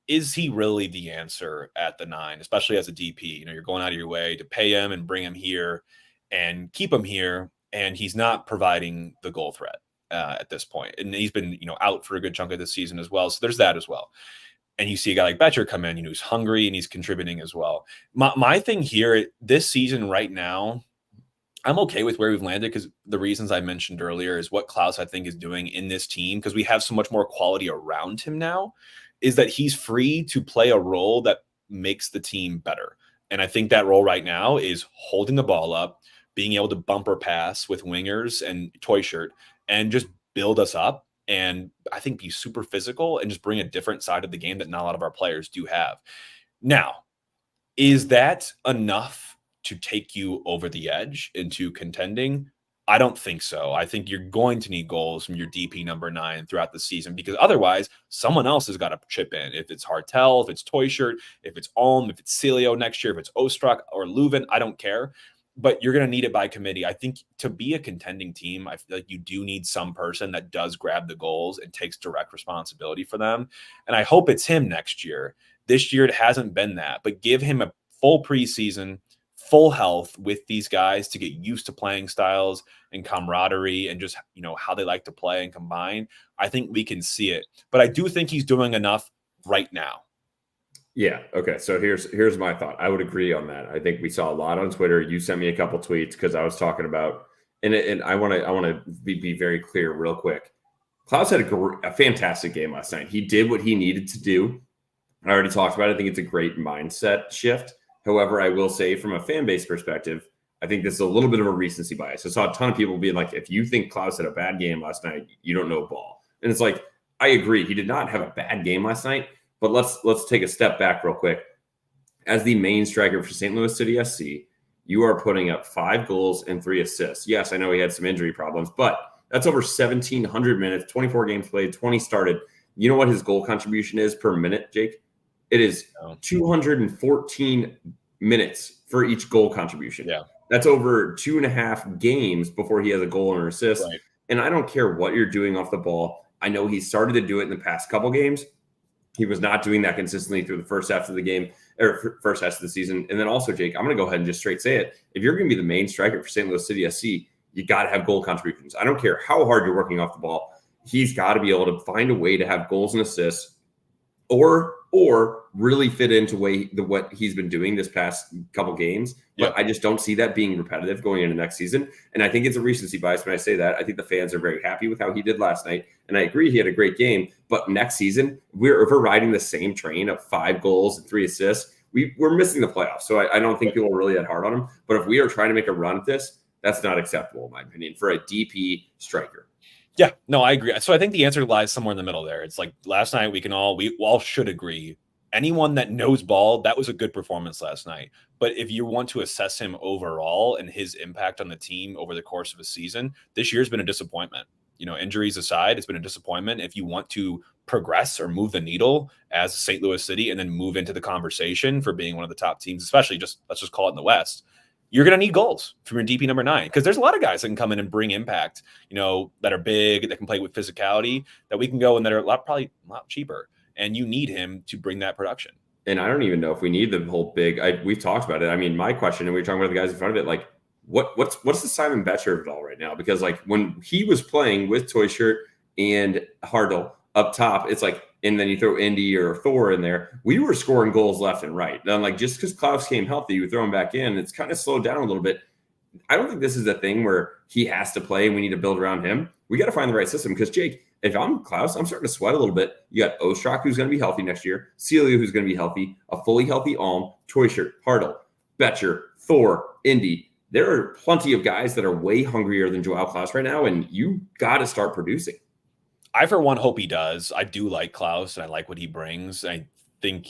is he really the answer at the 9, especially as a DP? You're going out of your way to pay him and bring him here and keep him here, and he's not providing the goal threat at this point. And he's been, out for a good chunk of the season as well. So there's that as well. And you see a guy like Betcher come in, who's hungry and he's contributing as well. My thing here this season right now, I'm okay with where we've landed because the reasons I mentioned earlier is what Klaus, I think, is doing in this team because we have so much more quality around him now, is that he's free to play a role that makes the team better. And I think that role right now is holding the ball up, being able to bumper pass with wingers and toy shirt and just build us up. And I think be super physical and just bring a different side of the game that not a lot of our players do have. Now, is that enough to take you over the edge into contending? I don't think so. I think you're going to need goals from your DP number 9 throughout the season because otherwise someone else has got to chip in. If it's Hartel, if it's Toy Shirt, if it's Ulm, if it's Celio next year, if it's Ostrak or Leuven, I don't care. But you're going to need it by committee. I think to be a contending team, I feel like you do need some person that does grab the goals and takes direct responsibility for them. And I hope it's him next year. This year, it hasn't been that. But give him a full preseason, full health with these guys to get used to playing styles and camaraderie and just, how they like to play and combine. I think we can see it. But I do think he's doing enough right now. Yeah. Okay. So here's my thought. I would agree on that. I think we saw a lot on Twitter. You sent me a couple tweets because I was talking about, and I want to be very clear real quick. Klaus had a fantastic game last night. He did what he needed to do. I already talked about it. I think it's a great mindset shift. However, I will say from a fan base perspective, I think this is a little bit of a recency bias. I saw a ton of people being like, if you think Klaus had a bad game last night, you don't know ball. And it's like, I agree. He did not have a bad game last night. But let's take a step back real quick. As the main striker for St. Louis City SC, you are putting up 5 goals and 3 assists. Yes, I know he had some injury problems, but that's over 1,700 minutes, 24 games played, 20 started. You know what his goal contribution is per minute, Jake? It is 214 minutes for each goal contribution. Yeah. That's over 2.5 games before he has a goal or an assist. Right. And I don't care what you're doing off the ball. I know he started to do it in the past couple games. He was not doing that consistently through the first half of the game or first half of the season. And then also, Jake, I'm going to go ahead and just straight say it. If you're going to be the main striker for St. Louis City SC, you got to have goal contributions. I don't care how hard you're working off the ball. He's got to be able to find a way to have goals and assists or really fit into what he's been doing this past couple games. But I just don't see that being repetitive going into next season. And I think it's a recency bias when I say that. I think the fans are very happy with how he did last night. And I agree he had a great game. But next season, if we're riding the same train of 5 goals and 3 assists, we're missing the playoffs. So I don't think people are really that hard on him. But if we are trying to make a run at this, that's not acceptable, in my opinion, for a DP striker. Yeah, no, I agree. So I think the answer lies somewhere in the middle there. It's like last night we all should agree. Anyone that knows ball, that was a good performance last night. But if you want to assess him overall and his impact on the team over the course of a season, this year's been a disappointment. Injuries aside, it's been a disappointment. If you want to progress or move the needle as St. Louis City and then move into the conversation for being one of the top teams, especially let's just call it in the West, you're going to need goals from your DP number 9 because there's a lot of guys that can come in and bring impact, that are big, that can play with physicality, that we can go and that are probably a lot cheaper. And you need him to bring that production. And I don't even know if we need the whole big. We've talked about it. I mean, my question, and we were talking about the guys in front of it, like what's the Simon Betcher of it all right now? Because like when he was playing with Toy Shirt and Hardle up top, it's like, and then you throw Indy or Thor in there, we were scoring goals left and right. Then like just because Klaus came healthy, you throw him back in, it's kind of slowed down a little bit. I don't think this is a thing where he has to play and we need to build around him. We got to find the right system because Jake, if I'm Klaus, I'm starting to sweat a little bit. You got Ostrak, who's going to be healthy next year, Celia, who's going to be healthy, a fully healthy Alm, Toy Shirt, Hardle, Betcher, Thor, Indy. There are plenty of guys that are way hungrier than Joao Klaus right now, and you got to start producing. I, for one, hope he does. I do like Klaus, and I like what he brings. I think,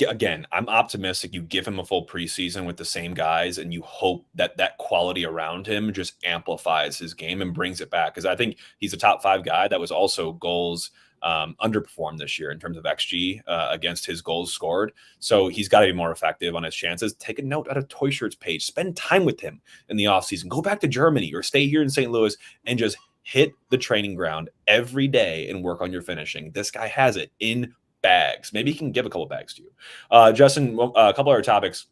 again, I'm optimistic. You give him a full preseason with the same guys, and you hope that quality around him just amplifies his game and brings it back. Because I think he's a top 5 guy that was also goals underperformed this year in terms of XG against his goals scored. So he's got to be more effective on his chances. Take a note out of Toy Shirt's page. Spend time with him in the offseason. Go back to Germany or stay here in St. Louis and just hit the training ground every day and work on your finishing. This guy has it in bags. Maybe he can give a couple bags to you. Justin, a couple other topics.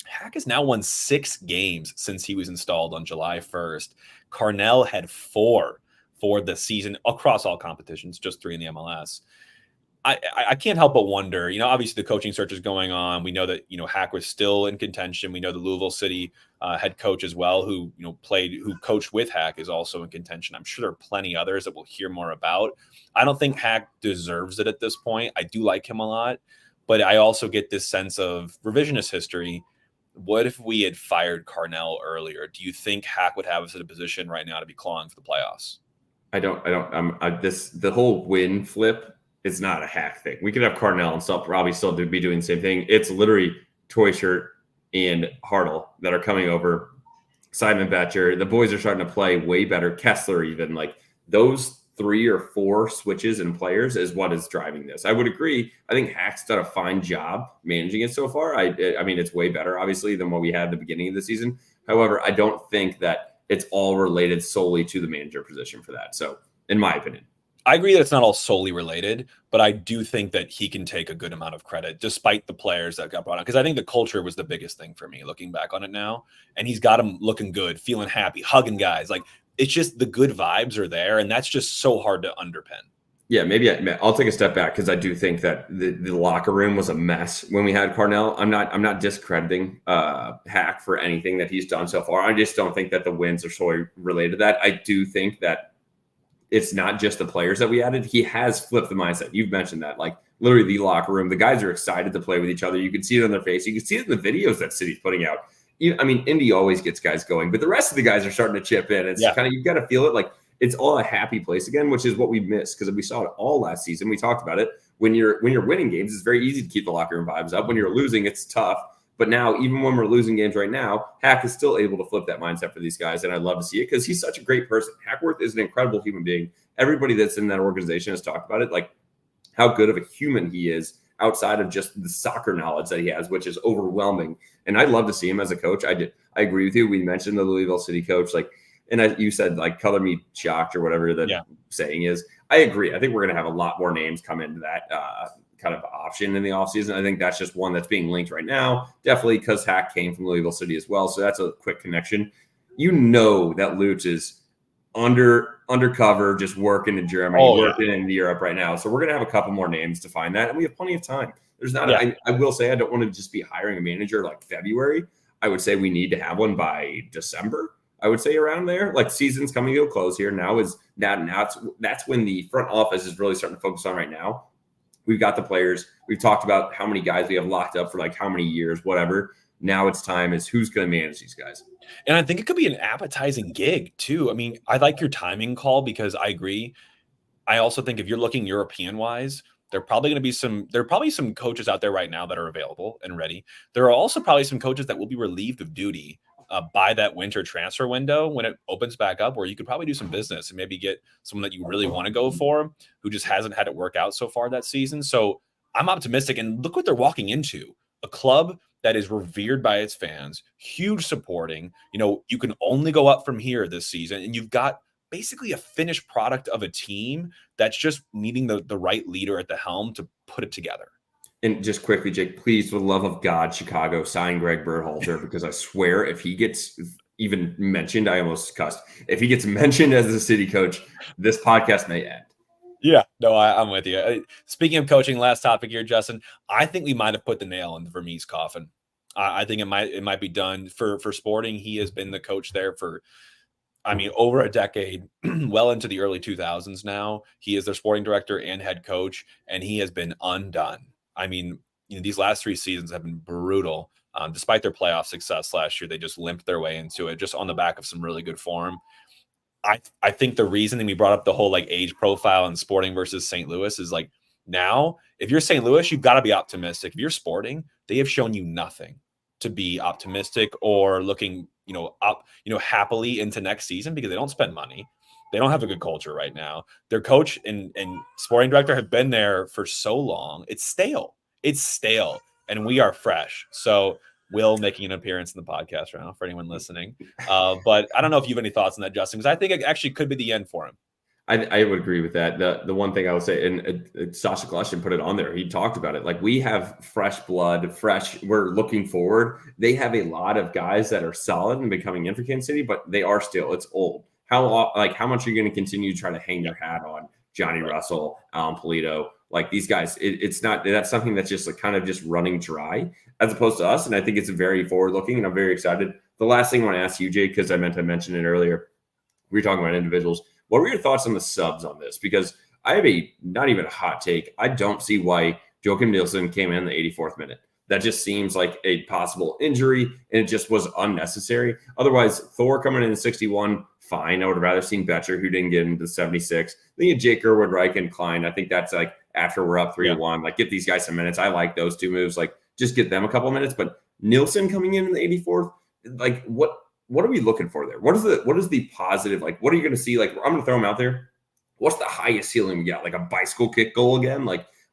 Hack has now won 6 games since he was installed on July 1st. Carnell had 4 for the season across all competitions, just 3 in the MLS. I can't help but wonder, obviously the coaching search is going on. We know that, Hack was still in contention. We know the Louisville City head coach as well, who coached with Hack, is also in contention. I'm sure there are plenty others that we'll hear more about. I don't think Hack deserves it at this point. I do like him a lot, but I also get this sense of revisionist history. What if we had fired Carnell earlier? Do you think Hack would have us in a position right now to be clawing for the playoffs? The whole win flip, it's not a Hack thing. We could have Carnell and probably still be doing the same thing. It's literally Toy Shirt and Hardle that are coming over. Simon Betcher, the boys are starting to play way better. Kessler, even like those 3 or 4 switches and players is what is driving this. I would agree. I think Hack's done a fine job managing it so far. I mean, it's way better, obviously, than what we had at the beginning of the season. However, I don't think that it's all related solely to the manager position for that. So, in my opinion, I agree that it's not all solely related, but I do think that he can take a good amount of credit despite the players that got brought on. Because I think the culture was the biggest thing for me looking back on it now. And he's got them looking good, feeling happy, hugging guys. Like, it's just the good vibes are there. And that's just so hard to underpin. Yeah, maybe I'll take a step back because I do think that the locker room was a mess when we had Carnell. I'm not discrediting Hack for anything that he's done so far. I just don't think that the wins are solely related to that. I do think that it's not just the players that we added. He has flipped the mindset. You've mentioned that. Like literally the locker room, the guys are excited to play with each other. You can see it on their face. You can see it in the videos that City's putting out. I mean, Indy always gets guys going, but the rest of the guys are starting to chip in. It's kind of, you've got to feel it. Like it's all a happy place again, which is what we missed because we saw it all last season. We talked about it. When you're winning games, it's very easy to keep the locker room vibes up. When you're losing, it's tough. But now, even when we're losing games right now, Hack is still able to flip that mindset for these guys, and I love to see it because he's such a great person. Hackworth is an incredible human being. Everybody that's in that organization has talked about it, like how good of a human he is outside of just the soccer knowledge that he has, which is overwhelming. And I'd love to see him as a coach. I agree with you. We mentioned the Louisville City coach, you said like color me shocked or whatever the saying is. I agree. I think we're going to have a lot more names come into that kind of option in the offseason. I think that's just one that's being linked right now. Definitely because Hack came from Louisville City as well. So that's a quick connection. You know that Lutz is under undercover, just working in Germany, working in Europe right now. So we're going to have a couple more names to find that. And we have plenty of time. There's not, I will say, I don't want to just be hiring a manager like February. I would say we need to have one by December. I would say around there, like season's coming to a close here. That's when the front office is really starting to focus on right now. We've got the players. We've talked about how many guys we have locked up for like how many years, whatever. Now it's time is who's going to manage these guys. And I think it could be an appetizing gig too. I mean, I like your timing call because I agree. I also think if you're looking European wise, there are probably some coaches out there right now that are available and ready. There are also probably some coaches that will be relieved of duty by that winter transfer window when it opens back up, where you could probably do some business and maybe get someone that you really want to go for who just hasn't had it work out so far that season. So I'm optimistic, and look what they're walking into: a club that is revered by its fans, huge supporting. You can only go up from here this season, and you've got basically a finished product of a team that's just needing the right leader at the helm to put it together. And just quickly, Jake, please, for the love of God, Chicago, sign Greg Berhalter, because I swear if he gets even mentioned, I almost cussed. If he gets mentioned as the city coach, this podcast may end. Yeah, no, I'm with you. Speaking of coaching, last topic here, Justin, I think we might have put the nail in Vermees' coffin. I think it might be done for Sporting. He has been the coach there for, over a decade, well into the early 2000s now. He is their sporting director and head coach, and he has been undone. These last 3 seasons have been brutal. Despite their playoff success last year, they just limped their way into it, just on the back of some really good form. I think the reason that we brought up the whole age profile and Sporting versus St. Louis is now, if you're St. Louis, you've got to be optimistic. If you're Sporting, they have shown you nothing to be optimistic or looking, up, happily into next season, because they don't spend money. They don't have a good culture right now. Their coach and sporting director have been there for so long. It's stale. And we are fresh. So Will making an appearance in the podcast right now for anyone listening. But I don't know if you have any thoughts on that, Justin, because I think it actually could be the end for him. I would agree with that. The one thing I would say, and Sasha Glushin put it on there, he talked about it. We have fresh blood, we're looking forward. They have a lot of guys that are solid and becoming in for Kansas City, but they are still, it's old. How much are you going to continue to try to hang your hat on Johnny Russell, Alan Polito? These guys, it's not, that's something that's just kind of just running dry as opposed to us. And I think it's very forward looking, and I'm very excited. The last thing I want to ask you, Jake, because I meant to mention it earlier, we were talking about individuals. What were your thoughts on the subs on this? Because I have not even a hot take. I don't see why Joakim Nielsen came in the 84th minute. That just seems like a possible injury, and it just was unnecessary. Otherwise, Thor coming in 61, fine. I would have rather seen Betcher, who didn't get into 76. Then you had Jake Gerwood, Reich, and Klein. I think that's after we're up 3-1. Get these guys some minutes. I like those 2 moves. Just get them a couple of minutes. But Nielsen coming in the 84th, what are we looking for there? What is the positive? What are you going to see? I'm going to throw him out there. What's the highest ceiling we got? A bicycle kick goal again?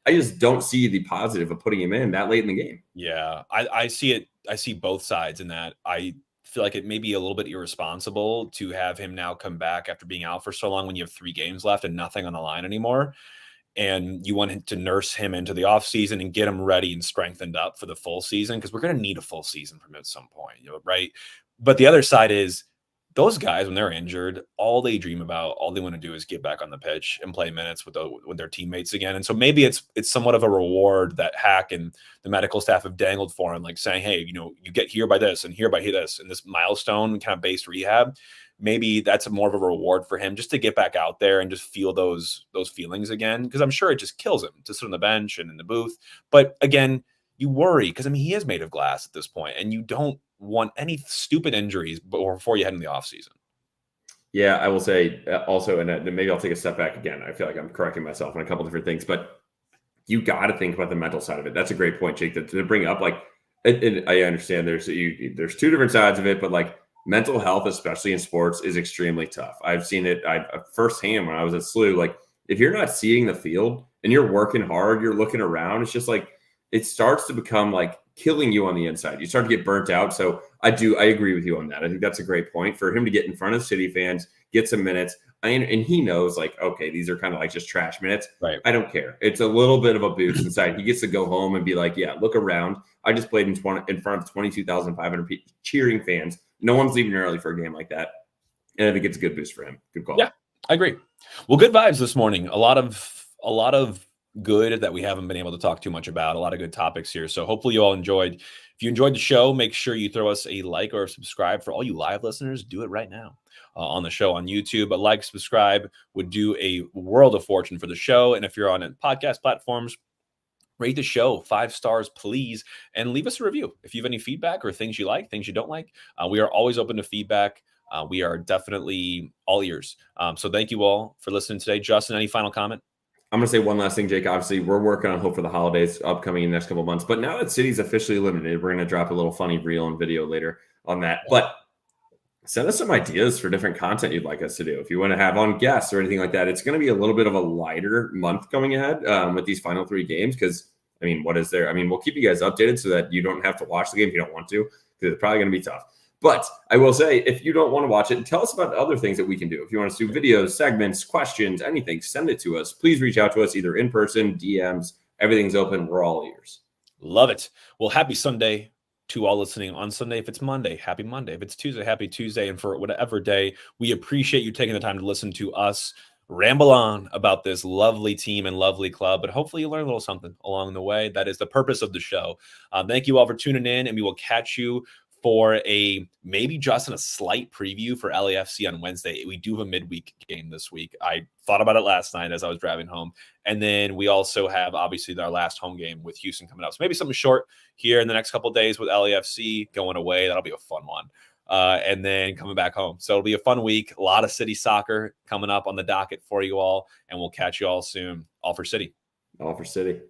I just don't see the positive of putting him in that late in the game. Yeah, I see it. I see both sides in that. I feel like it may be a little bit irresponsible to have him now come back after being out for so long when you have 3 games left and nothing on the line anymore. And you want to nurse him into the offseason and get him ready and strengthened up for the full season, because we're going to need a full season from him at some point, right? But the other side is those guys, when they're injured, all they dream about, all they want to do is get back on the pitch and play minutes with their teammates again. And so maybe it's somewhat of a reward that Hack and the medical staff have dangled for him, saying, hey, you get here by this and here by this, and this milestone kind of based rehab. Maybe that's more of a reward for him just to get back out there and just feel those feelings again. Because I'm sure it just kills him to sit on the bench and in the booth. But again, you worry because he is made of glass at this point, and you don't want any stupid injuries before you head in the offseason. Yeah, I will say also, and maybe I'll take a step back again. I feel like I'm correcting myself on a couple different things, but you got to think about the mental side of it. That's a great point, Jake, to bring up. And I understand there's 2 different sides of it, but mental health, especially in sports, is extremely tough. I've seen it firsthand when I was at SLU. If you're not seeing the field and you're working hard, you're looking around, it's just it starts to become killing you on the inside. You start to get burnt out. So I agree with you on that. I think that's a great point for him to get in front of City fans, get some minutes. And he knows okay, these are kind of just trash minutes. Right. I don't care. It's a little bit of a boost inside. He gets to go home and be yeah, look around. I just played in front of 22,500 cheering fans. No one's leaving early for a game like that. And I think it's a good boost for him. Good call. Yeah, I agree. Well, good vibes this morning. A lot of good that we haven't been able to talk too much about. A lot of good topics here. So hopefully you all enjoyed. If you enjoyed the show, make sure you throw us a like or a subscribe. For all you live listeners, do it right now on the show on YouTube. A like, subscribe would do a world of fortune for the show. And if you're on podcast platforms, rate the show 5 stars, please, and leave us a review. If you have any feedback or things you like, things you don't like, we are always open to feedback. We are definitely all ears. So thank you all for listening today. Justin, any final comment? I'm going to say one last thing, Jake. Obviously, we're working on Hope for the Holidays upcoming in the next couple of months. But now that City's officially eliminated, we're going to drop a little funny reel and video later on that. But send us some ideas for different content you'd like us to do. If you want to have on guests or anything like that, it's going to be a little bit of a lighter month coming ahead with these final 3 games. Because, I mean, what is there? I mean, we'll keep you guys updated so that you don't have to watch the game if you don't want to, because it's probably going to be tough. But I will say, if you don't want to watch it, tell us about other things that we can do. If you want us to do videos, segments, questions, anything, send it to us. Please reach out to us either in person, DMs. Everything's open. We're all ears. Love it. Well, happy Sunday to all listening on Sunday. If it's Monday, happy Monday. If it's Tuesday, happy Tuesday. And for whatever day, we appreciate you taking the time to listen to us ramble on about this lovely team and lovely club. But hopefully you learn a little something along the way. That is the purpose of the show. Thank you all for tuning in, and we will catch you for maybe just a slight preview for LAFC on Wednesday. We do have a midweek game this week. I thought about it last night as I was driving home. And then we also have, obviously, our last home game with Houston coming up. So maybe something short here in the next couple of days with LAFC going away. That'll be a fun one. And then coming back home. So it'll be a fun week. A lot of City soccer coming up on the docket for you all. And we'll catch you all soon. All for City. All for City.